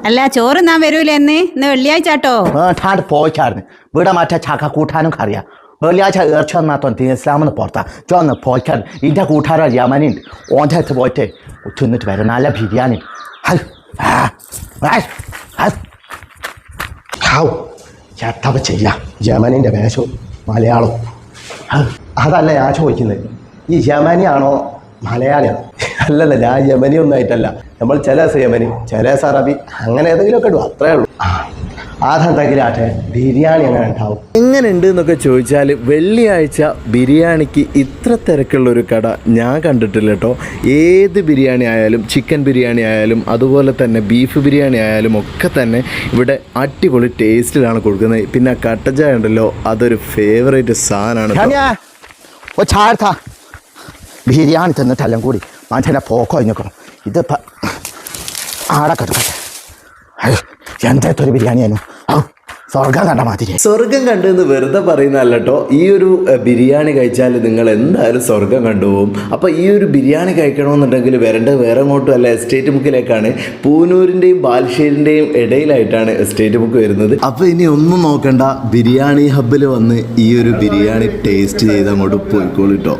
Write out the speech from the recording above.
അല്ല ചോറ് ഞാൻ വരൂലേ ഇന്ന് വെള്ളിയാഴ്ച കേട്ടോ. ठाड പോയിച്ചായിരുന്നു ഇവിടെ മറ്റേ ചക്ക കൂട്ടാനും കറിയാ വെള്ളിയാഴ്ച ഇറച്ചി വന്നാത്തോണ്ട് ഇസ്ലാമെന്ന് പുറത്താ ചോന്ന് പോയിച്ചായിരുന്നു ഇതിൻ്റെ കൂട്ടാരോ യമനുണ്ട് ഓൻ്റെ അടുത്ത് പോയിട്ട് തിന്നിട്ട് വരാം നല്ല ബിരിയാണി ചേട്ടവ ചെയ്യാം യമനിൻ്റെ വേഷവും മലയാളവും അതല്ല ഞാൻ ചോദിക്കുന്നത് ഈ യമനിയാണോ മലയാളിയാണോ അല്ലല്ല ഞാൻ യമനി ഒന്നായിട്ടല്ല നമ്മൾ ചില യമനി ചില അറബി അങ്ങനെ ഏതെങ്കിലുമൊക്കെ ഇടും അത്രേ ഉള്ളൂ അതെന്തെങ്കിലും ആട്ടെ ബിരിയാണി എങ്ങനെ ഉണ്ടാവും എങ്ങനെയുണ്ട് എന്നൊക്കെ ചോദിച്ചാൽ വെള്ളിയാഴ്ച ബിരിയാണിക്ക് ഇത്ര തിരക്കുള്ളൊരു കട ഞാൻ കണ്ടിട്ടില്ല കേട്ടോ. ഏത് ബിരിയാണി ആയാലും ചിക്കൻ ബിരിയാണി ആയാലും അതുപോലെ തന്നെ ബീഫ് ബിരിയാണി ആയാലും ഒക്കെ തന്നെ ഇവിടെ അടിപൊളി ടേസ്റ്റിലാണ് കൊടുക്കുന്നത്. പിന്നെ കട്ടച്ചായ ഉണ്ടല്ലോ അതൊരു ഫേവറേറ്റ് സാധനമാണ്. ബിരിയാണി തിന്നിട്ടെല്ലാം കൂടി മനുഷ്യനെ പോക്കോ കഴിഞ്ഞേക്കണം ഇതിപ്പോൾ ആടെ കിടക്കട്ടെ എന്താത്തൊരു ബിരിയാണിയായിരുന്നു സ്വർഗം കണ്ട മാതിരി. സ്വർഗം കണ്ടെന്ന് വെറുതെ പറയുന്നതല്ല കേട്ടോ. ഈ ഒരു ബിരിയാണി കഴിച്ചാൽ നിങ്ങൾ എന്തായാലും സ്വർഗം കണ്ടുപോകും. അപ്പോൾ ഈ ഒരു ബിരിയാണി കഴിക്കണമെന്നുണ്ടെങ്കിൽ വരേണ്ടത് വേറെ എങ്ങോട്ടും അല്ല, എസ്റ്റേറ്റ് ബുക്കിലേക്കാണ്. പൂനൂരിൻ്റെയും ബാലുശ്ശേരിൻ്റെയും ഇടയിലായിട്ടാണ് എസ്റ്റേറ്റ് ബുക്ക് വരുന്നത്. അപ്പോൾ ഇനി ഒന്നും നോക്കണ്ട, ബിരിയാണി ഹബ്ബിൽ വന്ന് ഈ ഒരു ബിരിയാണി ടേസ്റ്റ് ചെയ്ത് അങ്ങോട്ട് പോയിക്കോളൂ കേട്ടോ.